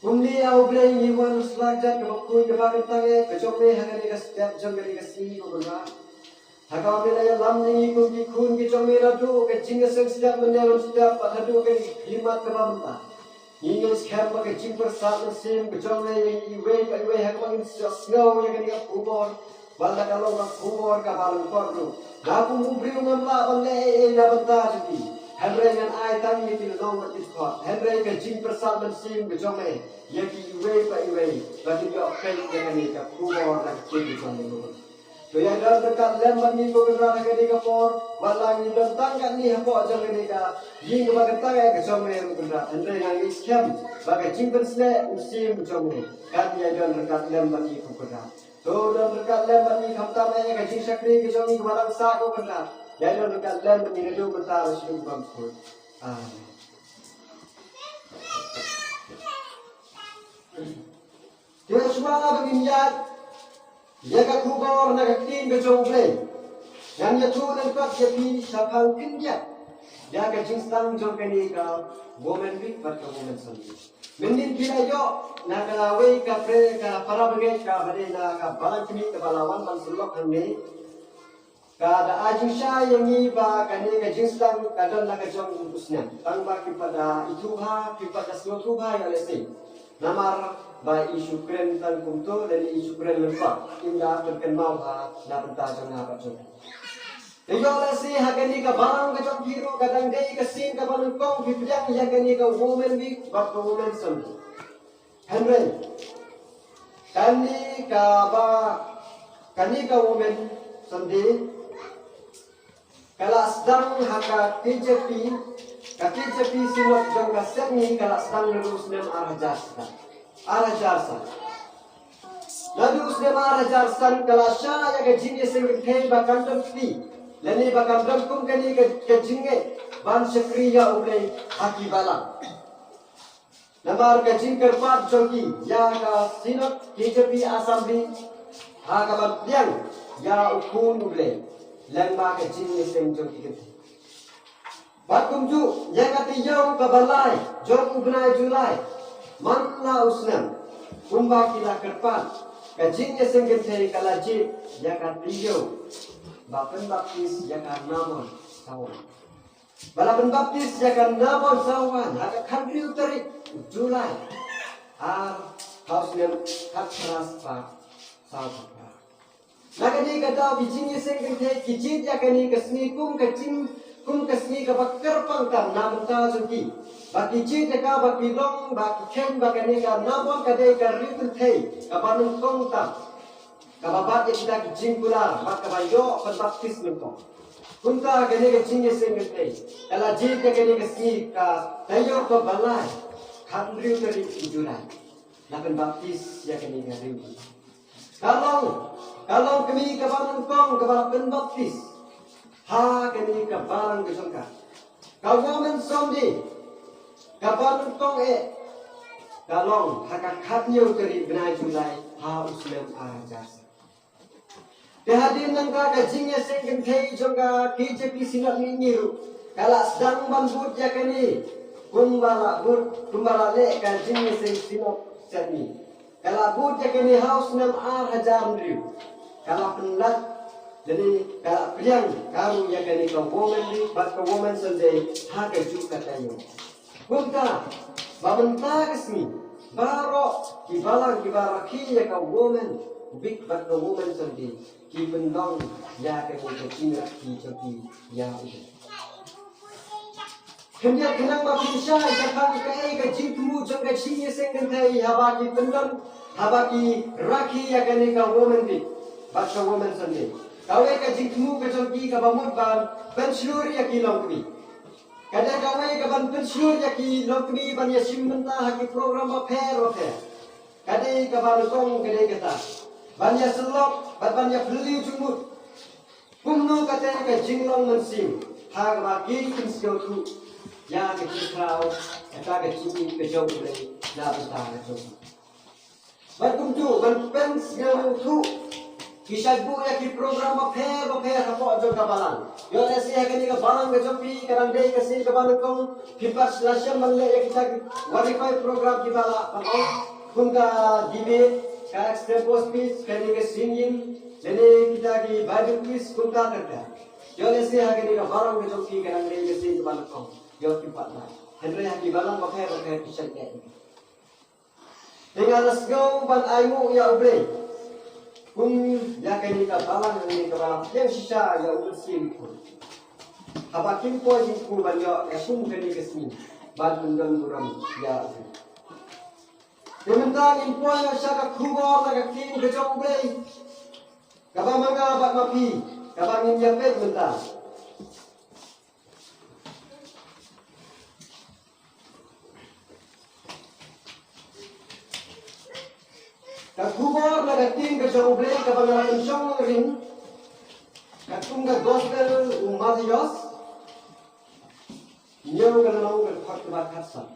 Umli au blay iwan slajat kebakui kebakan tangai kejome hagani setiap jomeri kasih kubura. Hagam nilai lam ni kuki kun kejome radu kejing setiap menyalon setiap radu ke himat kebamta. Ingin sekarang pakai jing persat mesin kejome iwe hagam snow yang kini kubur. Bala kalau nak kubur kabalan kordu. Naku mubri ngamla bale na banta jadi. Henry dengan ai tani itu long mat iskot. Henry ke jing persat mesin kejome. Yaki iwe pa iwe. Bagi dia okai yang kini kubur nak jadi kejome. So yang dalam dekat lembat ni ko kena ke dia por. Balang ni tentang kan ni hampo aja ke dia. Jing ke bagai tangai kejome kena. Henry dengan iskem bagai jing persat mesin kejome. Kan dia dalam dekat lembat ni ko kena. So dalam dekat lembat ni khamta mai ke jing sakri kejome ke balang sa ko kena. Jadi dalam dekat lembat ni redu bentar sebelum bangkut. Dia semua berminyak. Ya ka kubor na ka tin ke jomble. Yang ya tu dan kat ya pi sapang kinja. Ya ka jingstan jom ke ni ka woman week pat ka woman sunday. Mendin kila yo na ka we ka pre ka para bage ka bade na ka balang kini ka balawan man sulok hanne. Ka da ajusha yang ni ba ka ni ka jingstan ka don na ka jom usnan. Tang ba ki pada ituha ki pada slotuha ya lesi. Namar ba isu kren tan kumto dan isu kren lempak inda terkenal ha na benta jona ba jona yo lesi hagani ka barang ka jok hero kadang dei ka sin ka ban kong pipjak hagani ka woman week ba ka woman sun Henry kani ka woman sunday kala sedang haka KJP sinot jong ka serni kala sedang lurus nem arah jasa arah jasa. Lalu usne arah jasa kalasya ya ke jinge sing thei bakam dapti. Lani bakam dapkum kani ke jinge ban sakriya ugai haki bala. Namar ke jing kerpat jogi ya ka sinot KJP assembly ha ka ban liang ya ukun ugai lengma ke jinge sing jogi ke. Bakum ju ya ka tiyong ka balai jong ugnai julai. Manla usnam kumba kila kerpan kajingnya sengkete kalaji ya katiyo bapen baptis ya namon sawan balapen baptis ya namon sawan haka country utari Julai hausnam hak keras pak sawan nakani kata bijingnya sengkete kijit ya kani kesni kum kesni kabakar pangkam namta jogi baki jit ka baki long baki ken bakani ka namon ka de ka ritul thei ka banung kong ta ka babat ya kita kijing kula bak ka bayo pan baptis nto kunta ka ne ka jinge sing thei kala jit ka ne ka sni ka tayo ka balai khan riu tari Julai lapan baptis ya ka ne ka riu kalong kami ka banung kong ka balapan baptis ha ka ne ka barang ka sangka ka woman someday kapan kong kalong hakakatnya utari benai Julai ha uslam jasa. Kehadiran nangka kajingnya sengken thei jongka KJP sinat ngiru kala sedang bambut ya kani kumbala le kajingnya seng sinat setni kala but ya kani ha uslam hajar riu kala penlat jadi kala priang karu ya kani ka woman di bat ka woman sunday ha ka ju katayo. Kunta, babenta kesmi, baro kibalang kibaraki ya ka woman, big but the woman sendiri, kibendong ya ka kecina ki jogi ya itu. Kemudian kenang bapisya jakang ka jingmu jong ka chiye sengkentai habaki pendon, habaki raki ya ka woman big, but ka woman sendiri. Kau ka jingmu ka jogi ka bamut ban pensyuri ya kilong kami. Kadang kawai kapan pensiun ya ki lokmi ban ya simenta haki program afer. Kadang kapan kong kadang kata ban ya selok ban ya beli jumut. Kumno kata ka jinglong mensim ha ka ki kinsio tu ya ka kikrau kata ka cimi ka jong le na benta ka jong. Ban kumju ban pens ngau tu Kisah bu ya ki program bapher hapo jong kabalan. Yo esi ya kini kabalan ke jompi kadang dei kasi kabalan kong kipas nasiam manle ya kita warify program kibala pano kunka debate ka extempore speech kini ke singing jadi kita ki Bible quiz kunka kerja. Yo esi ya kini kabalan ke jompi kadang dei kasi kabalan kong yo kipat na. Henry ya kibalan bapher kisah ya. Dengan let's go ban aimu ya ubre. Kung ya kini kabalan ini kabalan yang sisa ya urusin pun. Habakin po jin ku banyo ya kung kini kesini badun dan buram ya. Sementara impo ya saka kubor na kakin kejong ulay. Kabamanga bat mapi kabangin yapet mentah. Kagumor na gating kajong ulay kabangala pensyong rin. Katung ka gospel umadiyos. Nyo ka na nang kagpag bakasa.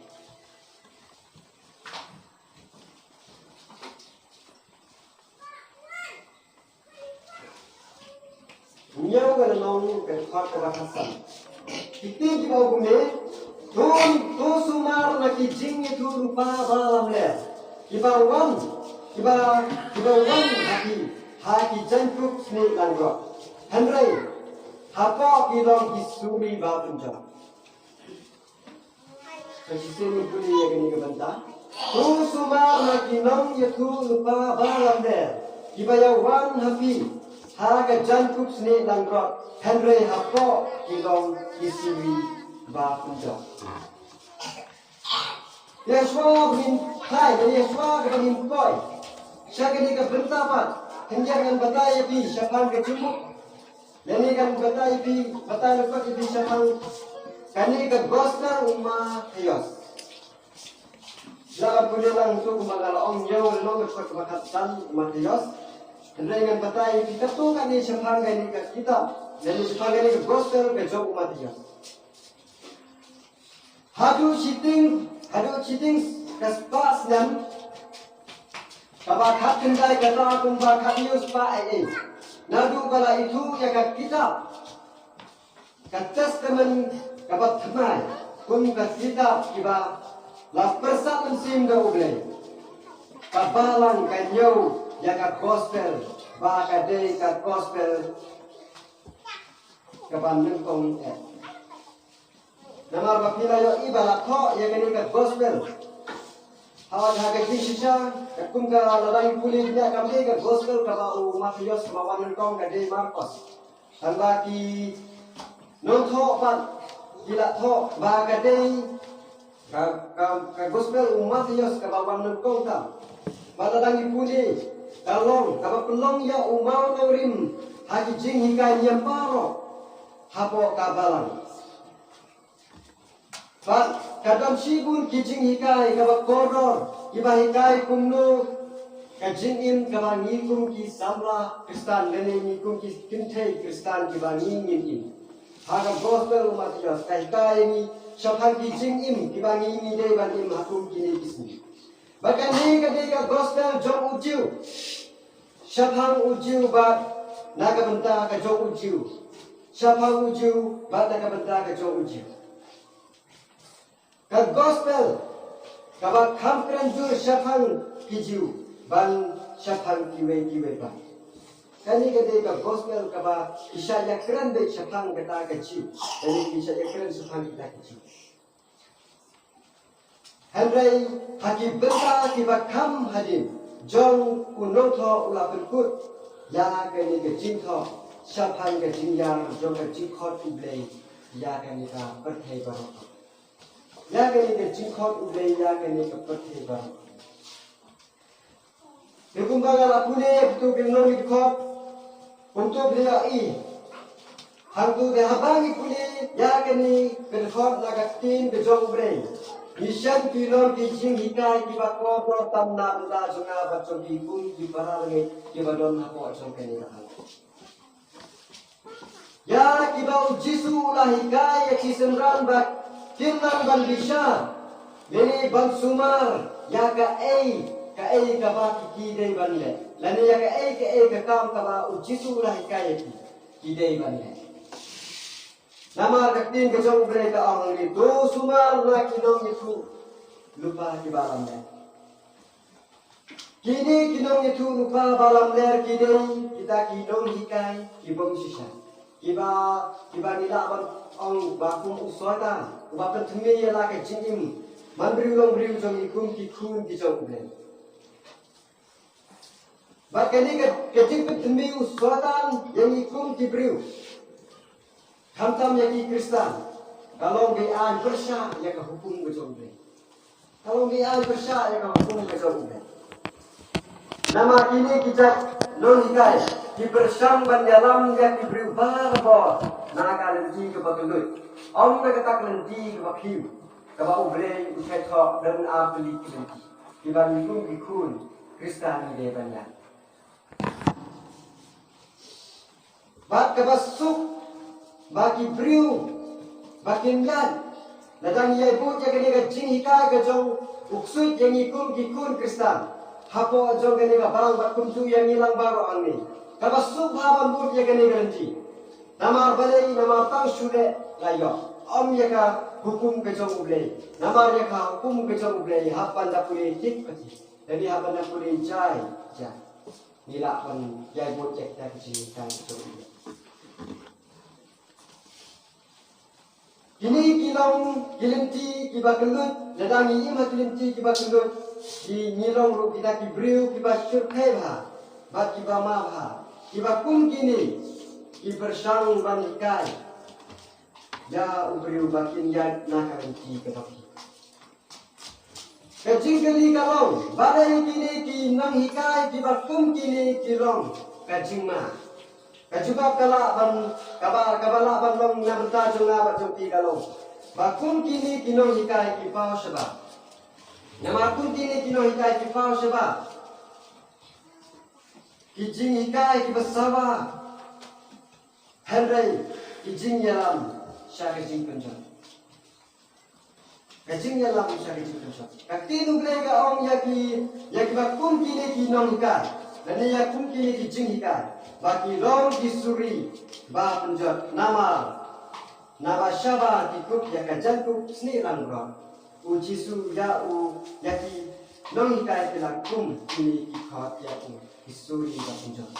Nyo ka na nang kagpag bakasa. Iting kibaw gume. To sumar na kijing itu rupa balam le. Kibawan haki jantuk sni langro. Henry hapa kilong kisumi bapunja. Kasi sini puli ya kini kebanta. Tu sumar na kinong yatu lupa balam der. Kibayawan hapi haka jantuk sni langro. Henry hapa kilong kisumi bapunja. Yeshua bin Hai dan Yeshua bin Koi. Syakini ka bertapat, henjakan batay pi syafang ke cumuk. Leni kan batay pi batay lepas pi syafang. Kani ka gospel umma hios. Jangan punya langsung mengalami jauh long kemakatan umma hios. Henry kan batay pi ketu kani syafang kani ka kitab. Leni syafang kani ka gospel ke jauh umma hios. Hadu cheating kaspas dan kabakat kendai kata kumba katius pa nadu kala itu ya kat kitab kat testament kabat thamai kum kat kitab kiba la persat mensim da ublay kabalan kanyo ya kat gospel ba kadai kat gospel kaban nengkong namar bapila yo ibala tho ya kani kat gospel Awak haga kisah, kum ka lalai puli dia kami ka gospel ka bau Matius kawanan kong ka de Marcos. Tanda ki non tho pat gila tho ba ka de ka gospel Matius ka bawanan kong ta. Baladangi puli kalong ka pelong ya umau naurim hagi jing hikai nyemparo hapo kabalan. Pak kadam sibun kijing hikai kabak kodor kiba hikai kumno kajing in kabang ngikum ki samla kristan lene ngikum ki kintei kristan kiba ngingin in haga gospel Matius kai ni syafang kijing im kiba ngini dei ban im hakum kini kisni bahkan ni kadega gospel jong ujiu syafang ujiu bat naga benta ka jong ujiu syafang ujiu bat naga benta ka jong ujiu ka gospel kaba kamkran jur syafang kijiu ban syafang kiwe ban kani kade ka gospel kaba isya yakran de syafang kata kecil kani isya yakran syafang kita kecil Henry haki benta kiba kam hadin jong kunotho ula perkut ya kani ke jingtho syafang ke jingyar jong ke jingkhot ublei ya kani ka perthai barok ya kani ke jingkhot ublei ya kani ke perthai barok Kumbagal apune betul kenong ikot untuk dia hantu dia habangi puli ya kani berkhot lagatin bejong brei Mishan pilon kijing hikai kiba kodro tamna bela junga bacong ikun di barang kiba don hapo acong kani kahal ya kiba ujisu ulah hikai ya kisemran bak kinang ban bisa Nini bang sumar ya ka ka ai ka ba ki dei ban le lani ya ka ai ka kam ka ba u jisu la hikayat ki dei ban le nama ka tin ka jong bre ka ang ni do sumal na kinong itu lupa ki balam le kini kinong itu lupa balam le ki dei kita kinong hikai ki bong sisa kiba nila ban ang bakum uswata ba pen thme ya la ka jingim man briu long briu jong ikum ki khun ki jong bre ba kani ka jing pen thme uswatan yang ikum ki briu Hamtam yang Kristen, kalau bian bersah ya ke hukum berjumlah. Kalau bian bersah ya ke hukum berjumlah. Nama kini kita non hikai dibersambang dalam yang diberi barbo. Nak lenti ke bagelut, om nak kata lenti ke bakiu, ke bau beri usai thok dan apeli lenti. Dibanding hukum ikun Kristen ini banyak. Bat kebasuk bagi briu bagi mlan nadang ia ibu jaga ni jing hika ke jong uksui yang ikum kikun Kristen hapo jong ni barang bakum tu yang hilang baru angni kabasuk haban bud jaga ni ganti namar balai namar tang sude layo om yaka hukum ke jong ublei namar yaka hukum ke jong ublei hapan dapuli tik pati jadi hapan dapuli jai nila pan jai bud jaga jing hika ke jong ublei Kini kilong kilinti kiba kelut ladang ini mah kilinti kiba kelut ki nilong ru kita ki briu kiba surkai bah bat kiba ma bah kiba kum kini ki bersang ban ikai ya ubriu bakin ya nakaranti ke baki kajing kali kalong badai kini ki nang hikai kiba kum kini kilong kajing ma kajubab kala ban kabala ban long na benta jonga ba jompi kalong bakun kini kinong hikai ki pau seba namakun kini kinong hikai ki pau seba kijing hikai ki basawa henry kijing yalam syakijing kunjang kajing yalam syakijing kunjang kakti nuglega ong yaki bakun kini kinong hikai dan yakun kini kijing hikai baki long disuri ba penjat nama syaba kikuk ya kajanku sni langro ujisu ya u yaki long hikai pelakum kini kikhat ya u disuri ba penjat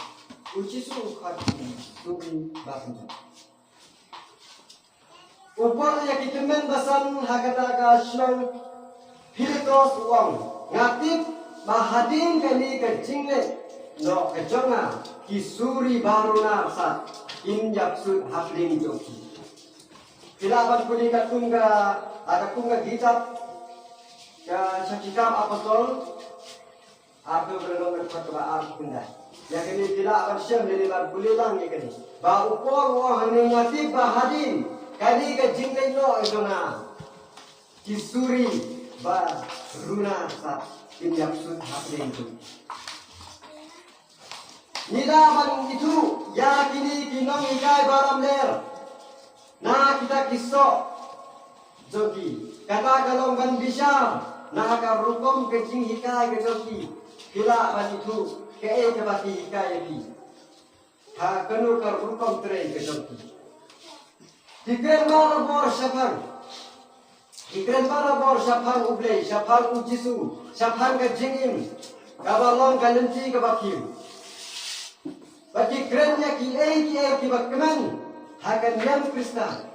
ujisu khat disuri ba penjat upor yaki kemen basan hakata ka shlong hiltos uang ngatif mahadin kali kajingle no kejonga kisuri baruna sat injak sud hafling joki kilaban kuli katunga ada kunga gitat ya sakikam apostol apa berlong berfatwa ar kunda ya kini kilaban syam lelebar kulilang ya kini ba upor wa haningati bahadin kali ka jingai no idona kisuri baruna sat injak sud hafling joki Nidaman itu ya kini kinong hikai baram ler. Nah kita kisok joki kata kalong ban bisa nah ka rukom kecing hikai ke joki kila ban itu ke bati hikai ki ha kanu ka rukom tre ke joki dikren bor syafang ublei syafang ujisu syafang ke jingim kabalong kalenti ke bakim bagi kerennya ki bakman hakan yang Kristen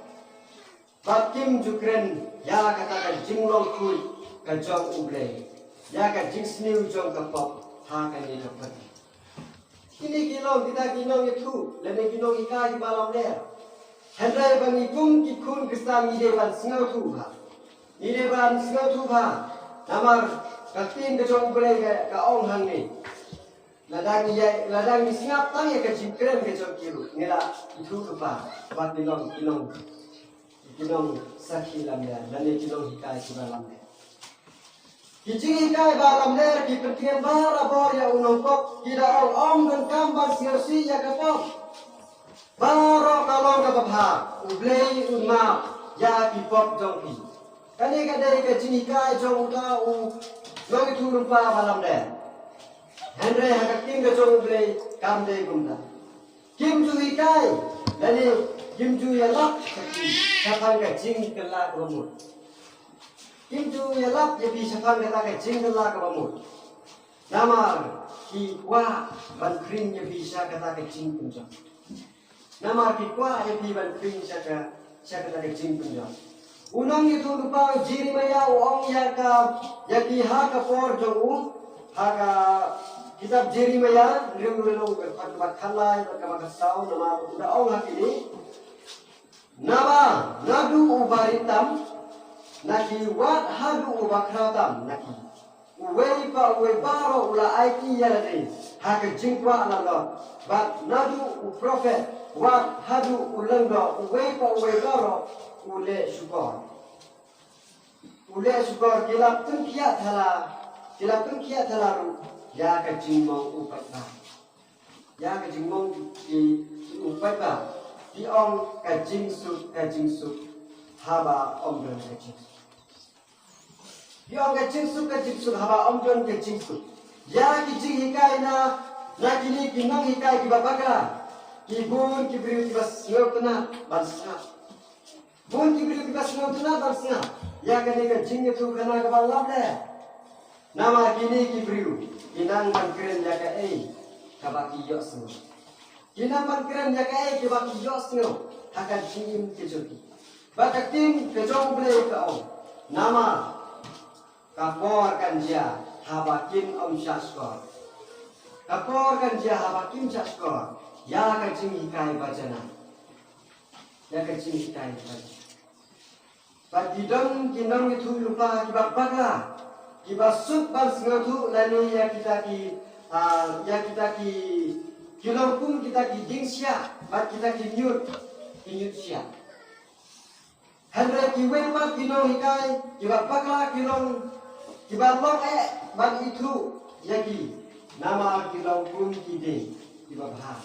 bakim jukren ya katakan jinglong kui kajong ublei ya ka jingsniu jong kapok hakan ni dapat ini kilong kita kinong itu lene kinong ika di balam ler hendrai bang ikum ki kun Kristen ide ban singau tu ha namar katin kajong ublei ka ong hang ni ladang ni singap tang ya kecil keren kecil kiru nila itu lupa buat kinong sakhi lamda lalle kinong hikai sudah lamda kijing hikai balam ler ki pentingan bara bor ya unong kok kida om dan kambar sirsi ya kapok baro kalong kapabha ublei unma ya ki pop jongki kani kadai kecil hikai jong uta u Nong itu lupa malam deh. Henry hak kim kacau beli kam deh kumda. Kim tu ikai, lani kim tu yalap siapa yang jing kelak kamu. Kim tu yalap jadi siapa yang jing kelak kamu. Namar ki kwa ban kring ya bisa kata jing punjang. Namar ki kwa ya bi ban kring siapa kata jing punjang. Unang itu lupa jiri maya ong ya ki ha ka por jo haka kitab Jeremia rindu berkat khalai berkat sau nama udah ong hakini nama nadu ubaritam naki wat hadu ubakratam naki uwei baro ula aiki yalade haka jingwa alalo bat nadu uprofet wat hadu ulangdo uwei baro ule syukur kilap tungkiat thalaru ya ka jingmong upat ba ya ka jingmong di upat ba di ong ka jingsuk haba ong don ka jingsuk di ong ka jingsuk haba ong don ka jingsuk ya ki jing hikai na kini kinong hikai ki babaka ki bun ki beriu ki bas ngau tena bansa bun ki beriu ki bas ngau tena bansa ya ka ni ka jing itu kana ka balap le nama kini ki beriu kinang mangkeren jaga kabaki yosno kinang mangkeren jaga kabaki yosno akan jingin kejoki bakatin kejong beli ke om nama kapor kan dia habakin om syaskor kapor kan dia habakin syaskor ya ka jingi kai bacana ya ka jingi kai bacana badidong kinang itu lupa kibak bakla kibasuk bal sengatu lani ya kita ki kilongkum kita ki dingsya bat kita ki nyut sya handra ki wenpa kinong hikai kiba pakla kilong kiba long bat itu yaki nama kilongkum ki ding kiba bah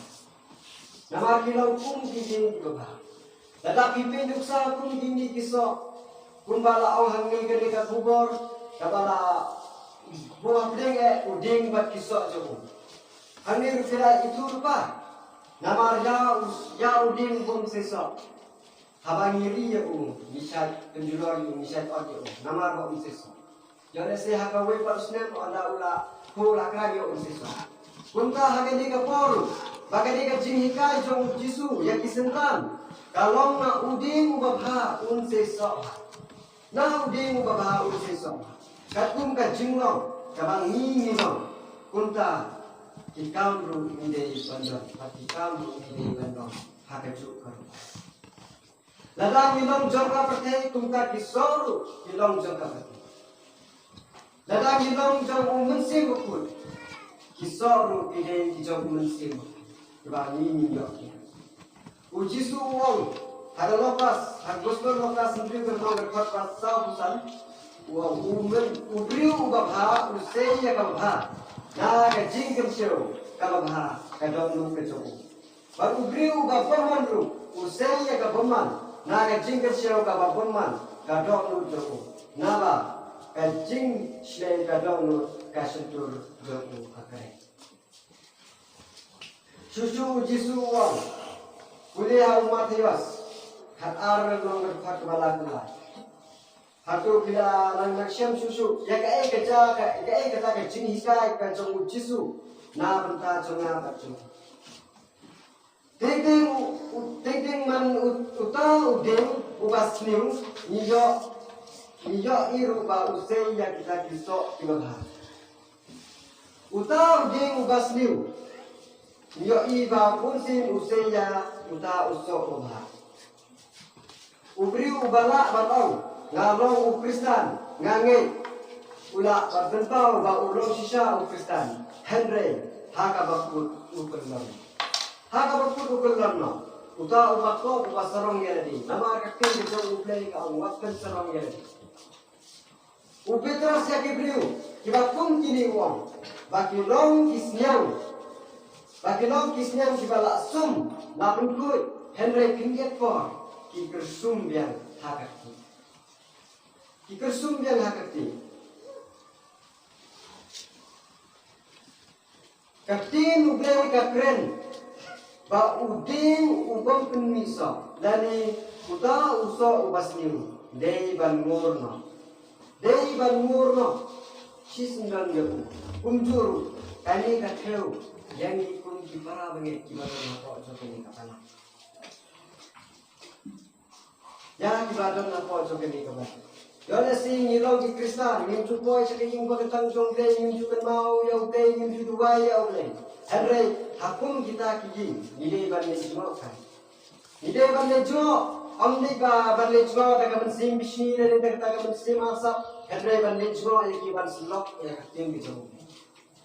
nama kilongkum ki ding kiba bah tetapi penduksa kum kini kisok kumbala ong hangil gede ka kubor kabala buah pedeng uding bat kisok jauh. Hangir kira itu lupa. Nama ya uding pun sesok. Habangiri ya misal penjual misal audio. Nama ba sesok. Jadi saya hakawe parusnem anda ula pula kaya sesok. Kunta hagani ka por. Bagani ka jinghika jong jisu ya kisentan. Kalau na uding ubabha sesok. Na uding ubabha sesok. Katum ka jinglong kabang ngingilong kunta kikam ru ide bandong kikam ru ide bandong hakaju karu ladang ilong jongka perte kunta kisoru ilong jongka perte ladang ilong jong umense bukul kisoru ide kijong umense kabang ngingilong uji suwong ada lokas hagostor lokas sendiri bermanggar pas sausan wa ubriu babha usei ya babha na ka jingkem shiro ka babha ka donu ka joku ba ubriu babman ru usei ya ka babman na ka jingkem shiro ka babman ka donu joku na ba ka jing shle ka donu ka sentur joku akare susu jisu wa kuliah umat hiwas hat ar nong ka bala kulai Hatu bila lang naksiyam susu, ya kata ka jing hikai ka jong jisu, na benta jong na bacung. Ting man uta udeng ubas niu, niyo iru ba usei ya kita kisok kibabha. Uta udeng ubas niu, niyo iba punsin usei ya uta usok babha. Ubri ubala batau. Ngalong Kristan ngange ula berdentau ba ulong sisa Kristan Henry haka bakut ukelam no uta ubakko ba sarong yadi nama kakin bejo uplay ka wakkan sarong yadi upetras ya kibriu kibakum kini wong bakilong kisnyang kibala sum lapun kuy Henry kinget for ki kersum yang hakaki Ikersum yang hakati. Katin ublay kakren. Ba uding ubang penmiso. Dani uta uso ubasniu. Dei ban murno. Dei ban murno. Sisndan yaku. Kumjuru. Kani katheu. Yang ikun kipara bangit kibara nako jokeni kapana. Ya kibara nako jokeni kapana. Yona sing yilong di Kristan. Ngimju boy sakaying bagatang jongde. Ngimju kan mau yaw te. Ngimju duway yaw le. Henry hakum kita kiji. Nide ban lejmo kan. Nide ban lejmo. Omni ba ban lejmo. Daga ban sim bishni. Daga ban sim asap. Henry ban lejmo. Yaki ban silok. Ya kating bijong.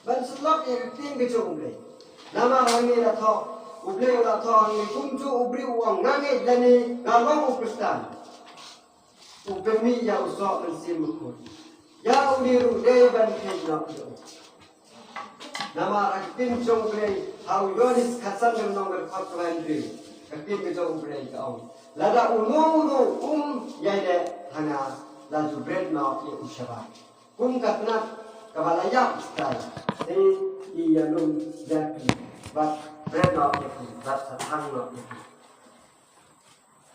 Ban silok ya kating bijong le. Nama hangi la tho. Uble la tho hangi. Kumju ubri uang. Ngangi dani. Ngalong Kristan. Ubemi ya usok ban sim mukun. Ya uliru. Daya ban kejno. Nama rakitin jong play how yonis kasan ng nongger kot landry kakin ke jong play kaong lada uno yade hanga laju bread no ye ushaba katna kabalaya style iya nung jaki but bread no ye but satang no ye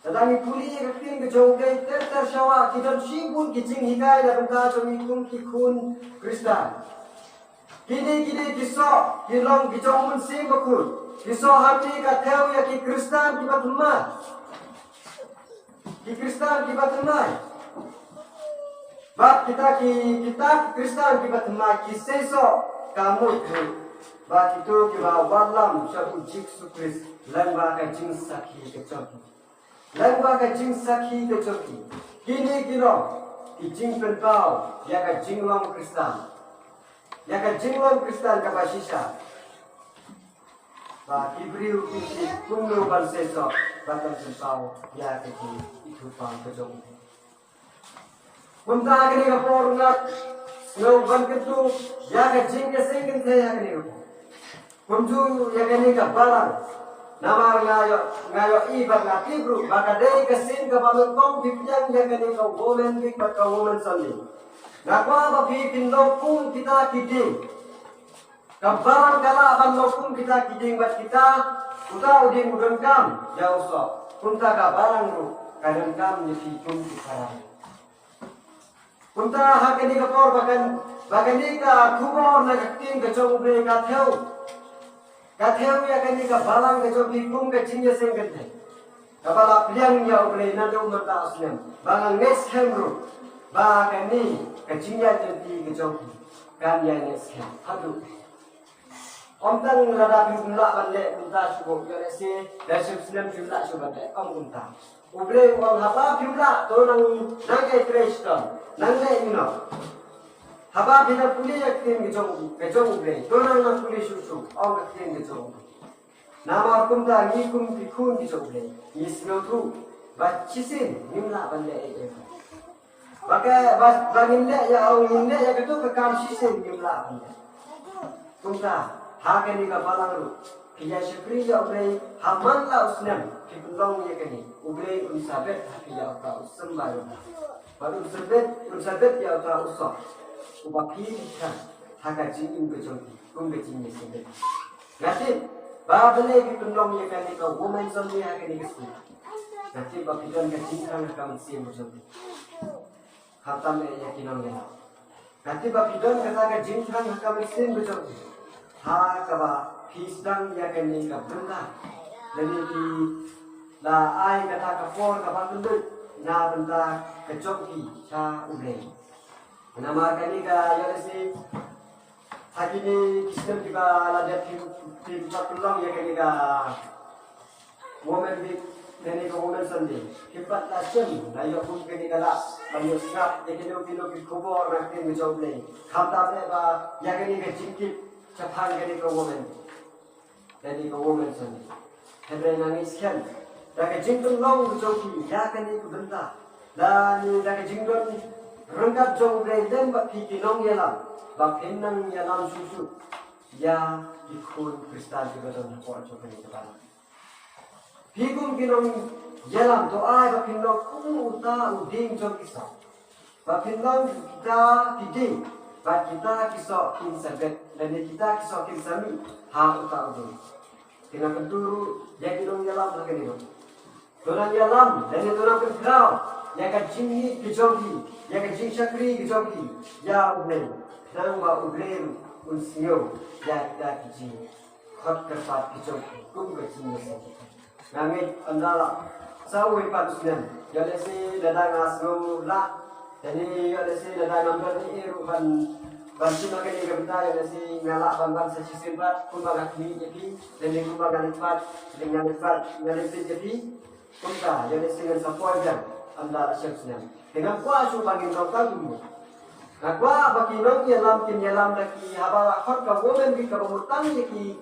tadani kuli kakin ke jong play ter shawa kidan shibun kijing hikai da benta jong kun Kristan Kini kisah hilong kijong munsing bakul. Kisah hati katheu ya ki Kristan ki batumai. Ki Kristan ki batumai. Bat kita Kristan ki batumai ki seso kamu itu. Bat itu ki ba walam syabu jiksu Kris langba ka jing sakhi ke choki. Langba ka jing sakhi ke choki. Kini kilo ki jing penpau ya ka jinglong Kristan. Ya kan jinglong Kristan ka basisa. Ba kibriu kisi kumno ban seso batam sempau ya ke itu pang kejong. Kunta kini ka porngat no ban ketu ya ka jing ke singen te ya kini. Kumju ya kini ka balang. Nama ngayo ibar na kibru maka dei ka sin ka balon kong bipyang ya kini ka woman big ka woman sandi. Nakwa ba pipin lokung kita kiding. Kabaran kala ban lokung kita kiding bat kita. Uta uding udengkam. Ya usah. Kunta kabarang ru. Kadengkam ni pipun kita. Kunta hakani kapor bagan ni ka kubor na kating ka jong bre ka theu. Ka theu ya kani ka balang ka jong pipun ka chinya sengkete. Kabala pliang ya bre na do mata asnem. Balang nes hemru. Bagan ni kecinya jadi kejoki kan yang nesken hadu omtang rada pimula bande kunta sugo yore si dasuk sinem pimula subate kunta ubre uang haba pimula to nang Kristan nang ino haba bina puli yakin kejong ubre to nang puli susu ong yakin kejong nama kunta ngikum pikun kejong ubre isno tu bacisin nimla bande Maka bangin ya awin ya gitu ke kamsisin jumlah anda. Kunta hakani ka balang kiya syukri ya ubre haman la usnam kibulong ya kani ubre unsabet hakiya ka usmbayo. Baru unsabet ya ka usah. Ubaki kan hakaji ingbejoki kumbejinya sebe. Ngasih babale kibulong ya kani ka woman sambi hakani kesu. Ngasih babidon ka cinta ka mesin bejoki. Hatam yakinan ya. Nanti babidon kata ka jintang hakam mesin betul. Ha kaba pisdang yakani ka benda. Jadi di la ai kata ka for ka bandut na benda ka joki cha ubre. Nama kani ka yolesi hakini kisem juga la dia tim patulong yakani ka woman big Kini ko woman sandi, kipat la sim, na yo pun kini kala, banyo singap, kini kilo kubor nakti mi joble, khamta pe ba, ya kini ke jingkip, chapan kini ko woman sandi, henry nangis ken, da ke jingkun long joki, ya kini ko benda, dan da ke jingkun rengkat joble, dan ba piki nong yelam, ba pinang yelam susu, ya ikun Kristan juga dalam kuat joki ni kepada. Higum kinong yelam doa ba kinong uta uding jong isa. Ba kinong kita kiding. Bat kita kisok kin sabet dan kita kisok kin sami ha uta udu. Tina penduru jadi dong dalam lagi ni. Dorang dalam dan dorang berkau. Ya kan jinghi kijogi, ya kan jing syakri kijogi. Ya ublei, nang ba ublei unsio ya da kijing. Khot kerpat kijogi kum kecing mesin. Nangit andala sawi padusnan. Ya lesi dadang asgo la. Jadi ya lesi dadang ambil ni ruban bantu makan ni kerja ya lesi ngalak ban sesi simpat pun bagai ni jadi dan ni pun bagai lipat dengan lipat ngalipit jadi pun tak ya lesi dengan sapoi jam anda asyiknya. Dengan kuah cuba bagi kau dulu. Nah kuah bagi nong yalam lagi haba hot kau women di kau mutang yaki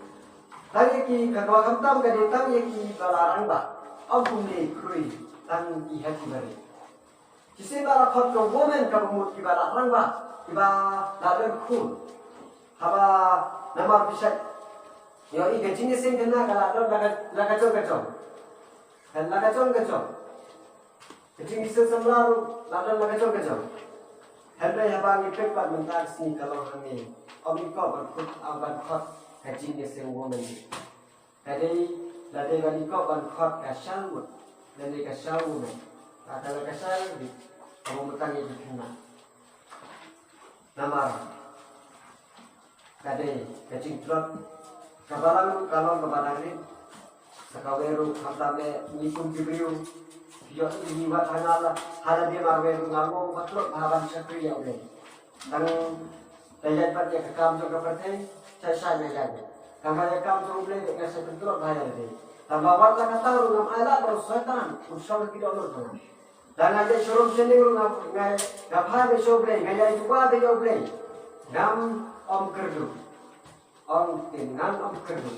tadi kau kamtam kau datang yaki balarang ba. Ampun ni krui tang di hati beri. Jisi bala hot kau women kau mut di balarang ba. Iba lalu kun haba nama bisa. Yo i gajinya sing kena kalau lagacong dan lagacong. Jadi bisa selalu lalu lagacong. Hendak habang ipek pat mentar sini kalau kami kau berkut awan kot gajinya sing woman. Jadi ladai bani kau berkut kasal ladai kasal woman. Kalau kasal di kamu bertanya di kena. Nama kadai kacing trot kabalang kalau kebarang ni sekaweru kantame nipun kibriu yo ini buat hanala hada dia marweru ngamo matlok mahaban syakri ya ulai tang dayat pat ya kam jo kapate saya mejaga kamaya kam jo ulai dengan sebentrok bahaya deh tambah wat la kata ngam ala terus setan usah tidak lor dan aja suruh sini ngam ngapa be soble ngaya itu ba be soble ngam om kerdu om dengan om kerdu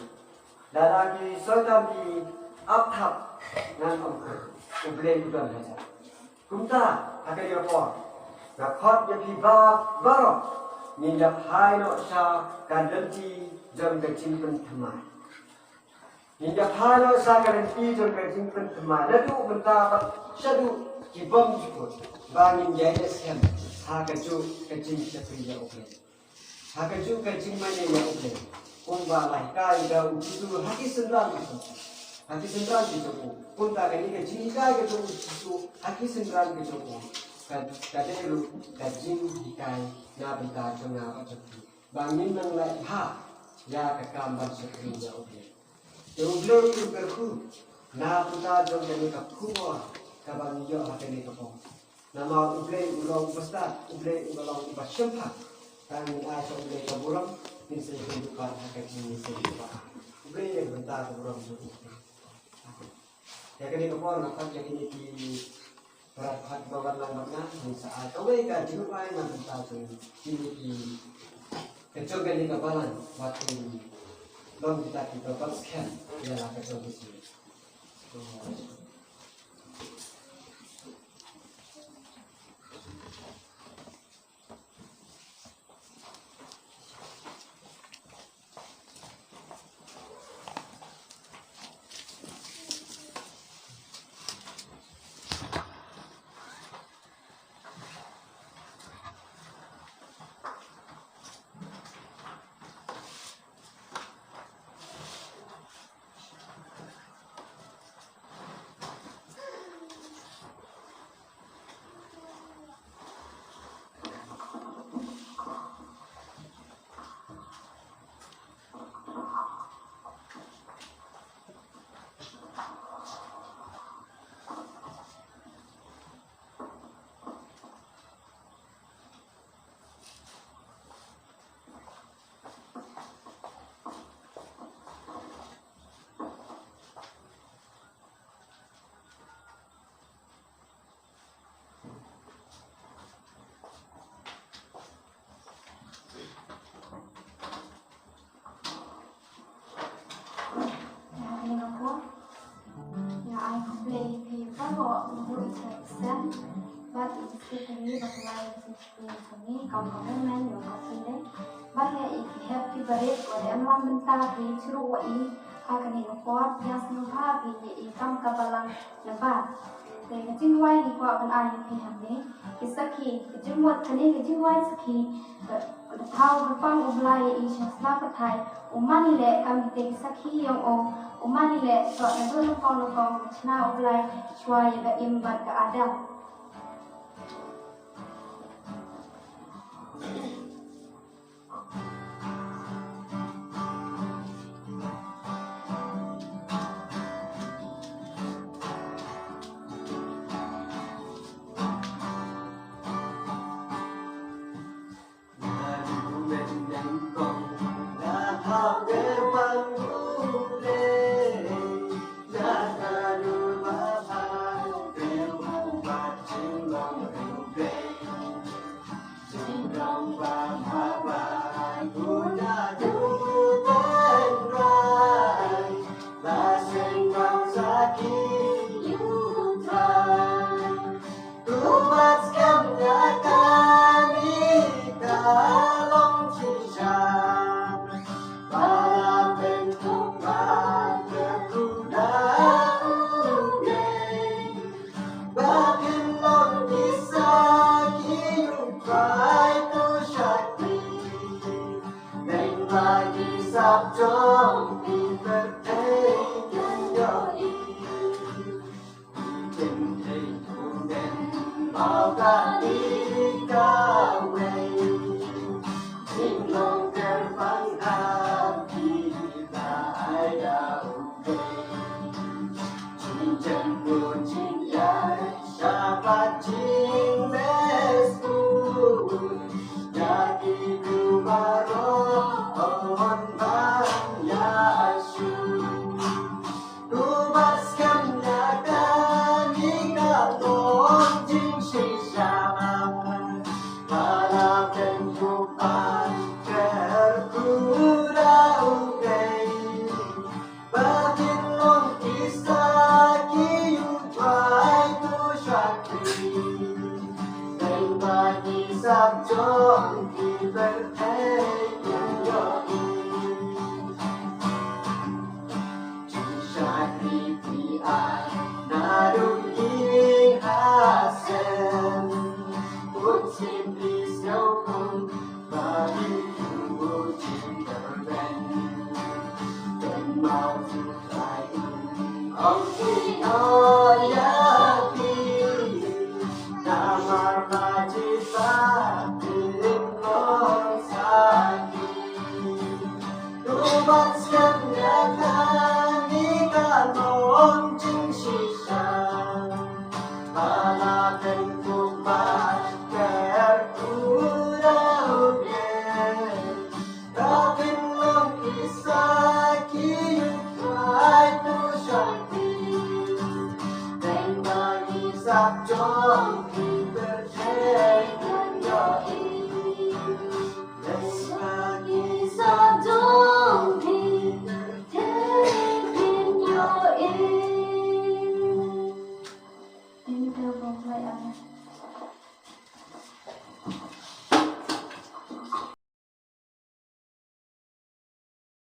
dan lagi setan di athap ngan om kerdu ublei udan saja. Kumta akan diapor. Nakot yang hibab barok. Minjap hai no sa kadenti jam kecing pentemai. Minjap hai no sa kadenti jam kecing pentemai. Lalu mendapat syadu kibam jikut. Bangin jaya sekian. Ha kecu kecing sepiya ublei. Ha kecu kecing mana ya ublei. Umbalah kai da ujudu haki sendal itu. Haki sentral di Joko, pun tak kini kecilika ke Joko, haki sentral ke Joko. Kadang lu kacing dikai, na bentar tengah apa Joko. Bangin nang lai ha, ya kekamban sekrinya oke. Jauh itu berku, na putar jauh dari kapuwa, kaban yo hati ni kapong. Nama ublei ulang besar, ublei ulang basyampa, kan asal ublei kaburam, ni sering dukan haki ni sering dukan. Ublei yang bentar kaburam Joko. Ya kini kapal nakap jadi di berat bawah lambatnya saat mereka juga main nanti tahu ini di kecil kali kapalan waktu long kita sekian ya lah kecil di sini. Ini bagaimana ini kamu main yang kasih deh. Bahaya ini happy birthday oleh alam bentar di suruh ini akan ini kuat yang senuha ini ikam kabalang lebat. cái chinh quay thì qua bên ai thì hàng đấy cái sakhi cái chinh một cái này cái chinh quay sakhi thao cái pang ublai ý sáng sắp bắt thai umani lệ kami cái sakhi yang umani lệ so yang tu nó con chna ublai chua yang cái imbat cái ada Joy.